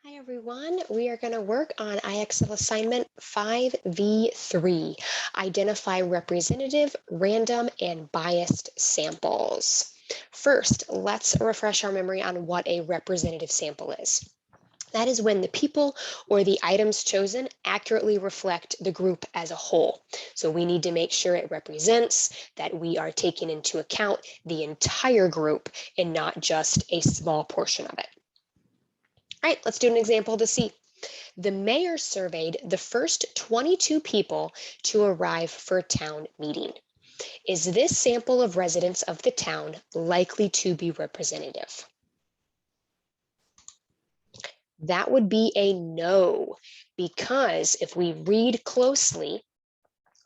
Hi everyone, we are going to work on IXL assignment 5v3, identify representative, random, and biased samples. First, let's refresh our memory on what a representative sample is. That is when the people or the items chosen accurately reflect the group as a whole. So we need to make sure it represents, that we are taking into account the entire group and not just a small portion of it. All right, let's do an example to see. The mayor surveyed the first 22 people to arrive for a town meeting. Is this sample of residents of the town likely to be representative? That would be a no, because if we read closely,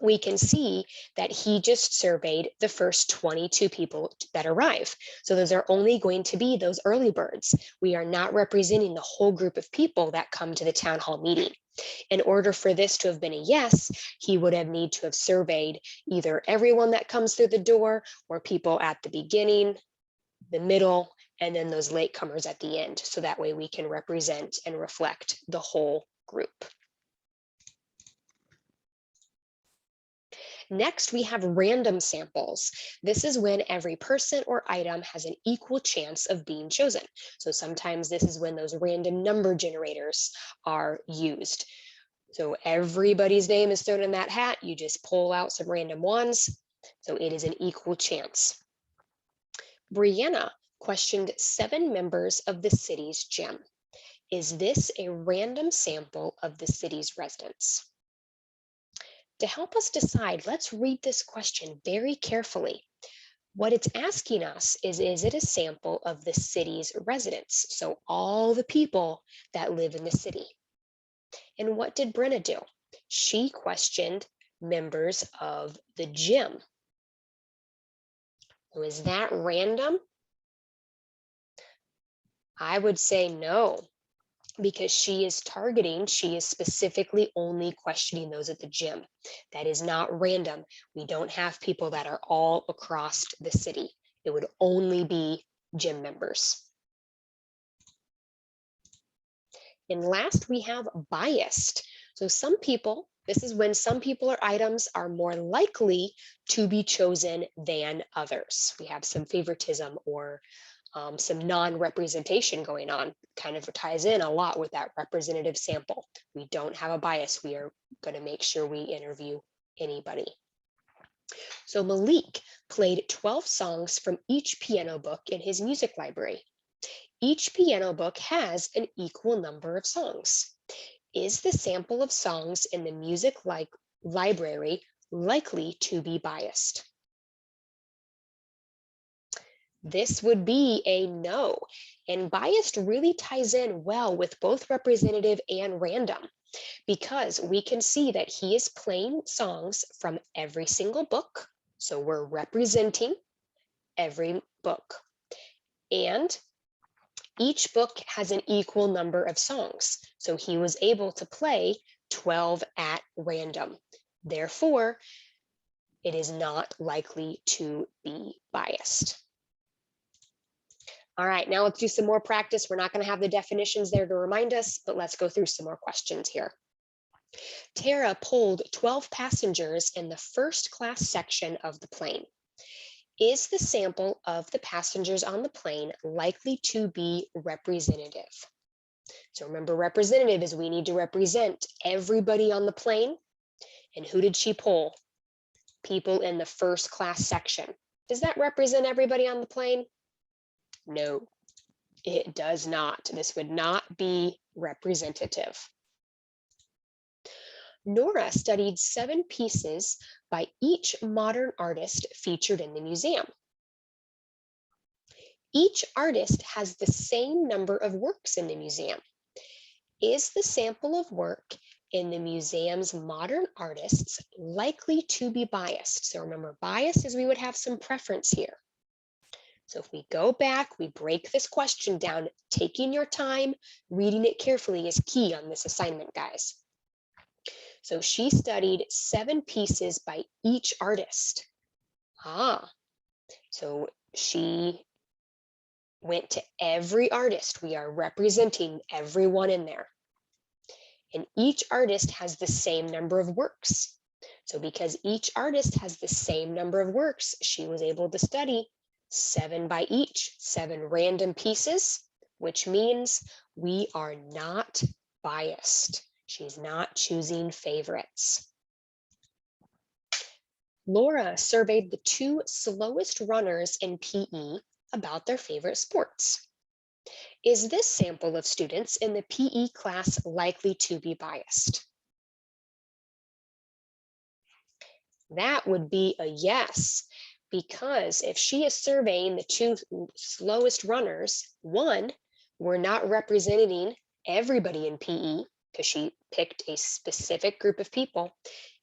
we can see that he just surveyed the first 22 people that arrive. So those are only going to be those early birds. We are not representing the whole group of people that come to the town hall meeting. In order for this to have been a yes, he would have need to have surveyed either everyone that comes through the door or people at the beginning, the middle, and then those latecomers at the end. So that way we can represent and reflect the whole group. Next, we have random samples. This is when every person or item has an equal chance of being chosen. So sometimes this is when those random number generators are used. So everybody's name is thrown in that hat. You just pull out some random ones. So it is an equal chance. Brianna questioned 7 members of the city's gym. Is this a random sample of the city's residents? To help us decide, let's read this question very carefully. What it's asking us is it a sample of the city's residents? So all the people that live in the city. And what did Brenna do? She questioned members of the gym. So is that random? I would say no, because she is specifically only questioning those at the gym. That is not random. We don't have people that are all across the city. It would only be gym members. And last, we have biased. So this is when some people or items are more likely to be chosen than others. We have some favoritism or some non-representation going on. Kind of ties in a lot with that representative sample. We don't have a bias. We are going to make sure we interview anybody. So Malik played 12 songs from each piano book in his music library. Each piano book has an equal number of songs. Is the sample of songs in the music library likely to be biased? This would be a no. And biased really ties in well with both representative and random, because we can see that he is playing songs from every single book. So we're representing every book. And each book has an equal number of songs. So he was able to play 12 at random. Therefore, it is not likely to be biased. All right, now let's do some more practice. We're not going to have the definitions there to remind us, but let's go through some more questions here. Tara pulled 12 passengers in the first class section of the plane. Is the sample of the passengers on the plane likely to be representative? So remember, representative is we need to represent everybody on the plane. And who did she pull? People in the first class section. Does that represent everybody on the plane? No, it does not. This would not be representative. Nora studied 7 pieces by each modern artist featured in the museum. Each artist has the same number of works in the museum. Is the sample of work in the museum's modern artists likely to be biased? So remember, bias is we would have some preference here. So if we go back, we break this question down, taking your time, reading it carefully is key on this assignment, guys. So she studied 7 pieces by each artist. So she went to every artist. We are representing everyone in there. And each artist has the same number of works. So because each artist has the same number of works, she was able to study 7 by each, 7 random pieces, which means we are not biased. She's not choosing favorites. Laura surveyed the 2 slowest runners in PE about their favorite sports. Is this sample of students in the PE class likely to be biased? That would be a yes, because if she is surveying the 2 slowest runners, one, we're not representing everybody in PE because she picked a specific group of people.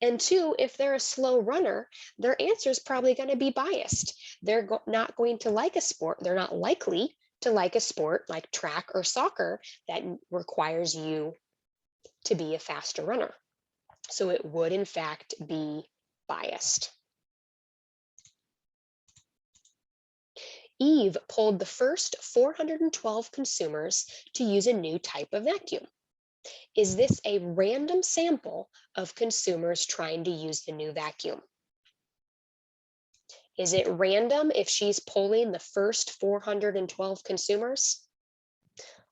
And 2, if they're a slow runner, their answer is probably going to be biased. They're not going to like a sport. They're not likely to like a sport like track or soccer that requires you to be a faster runner. So it would in fact be biased. Eve polled the first 412 consumers to use a new type of vacuum. Is this a random sample of consumers trying to use the new vacuum? Is it random if she's polling the first 412 consumers?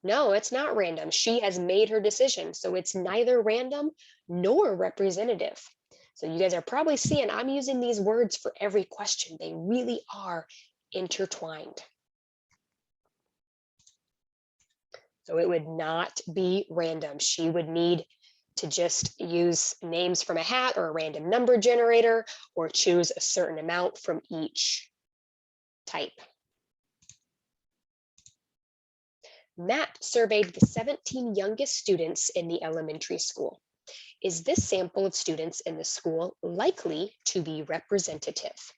No, it's not random. She has made her decision, so it's neither random nor representative. So you guys are probably seeing I'm using these words for every question. They really are intertwined. So it would not be random. She would need to just use names from a hat or a random number generator or choose a certain amount from each type. Matt surveyed the 17 youngest students in the elementary school. Is this sample of students in the school likely to be representative?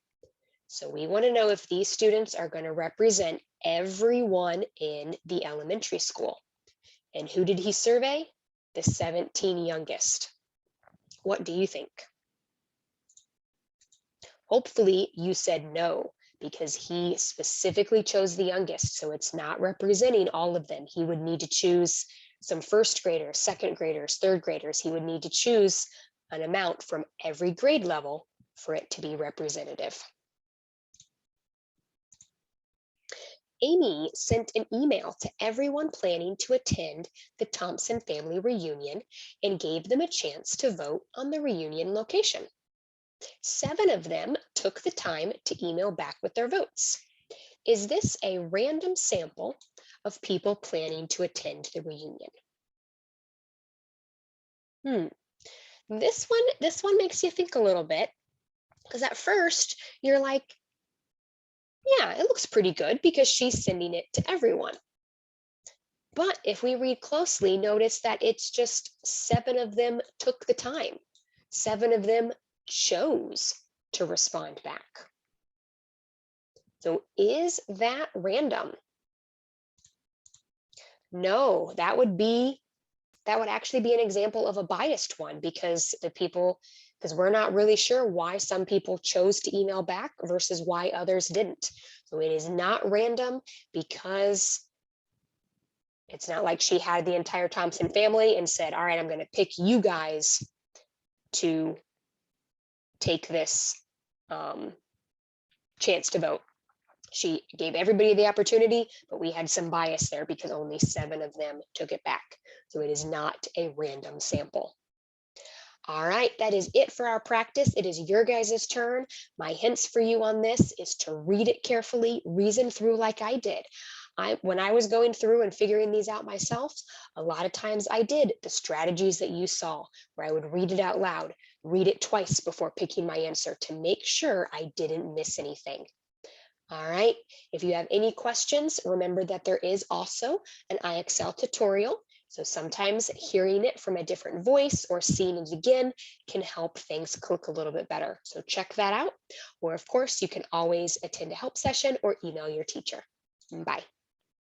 So we want to know if these students are going to represent everyone in the elementary school. And who did he survey? The 17 youngest. What do you think? Hopefully you said no, because he specifically chose the youngest, so it's not representing all of them. He would need to choose some first graders, second graders, third graders. He would need to choose an amount from every grade level for it to be representative. Amy sent an email to everyone planning to attend the Thompson family reunion and gave them a chance to vote on the reunion location. 7 of them took the time to email back with their votes. Is this a random sample of people planning to attend the reunion? This one makes you think a little bit, because at first you're like, yeah, it looks pretty good because she's sending it to everyone. But if we read closely, notice that it's just 7 of them took the time. 7 of them chose to respond back. So is that random? No, that would actually be an example of a biased one, because we're not really sure why some people chose to email back versus why others didn't. So it is not random, because it's not like she had the entire Thompson family and said, all right, I'm going to pick you guys to take this chance to vote. She gave everybody the opportunity, but we had some bias there because only 7 of them took it back. So it is not a random sample. All right, that is it for our practice. It is your guys' turn. My hints for you on this is to read it carefully, reason through like I did. When I was going through and figuring these out myself, a lot of times I did the strategies that you saw, where I would read it out loud, read it twice before picking my answer to make sure I didn't miss anything. All right, if you have any questions, remember that there is also an IXL tutorial. So sometimes hearing it from a different voice or seeing it again can help things click a little bit better. So check that out. Or of course, you can always attend a help session or email your teacher. Bye.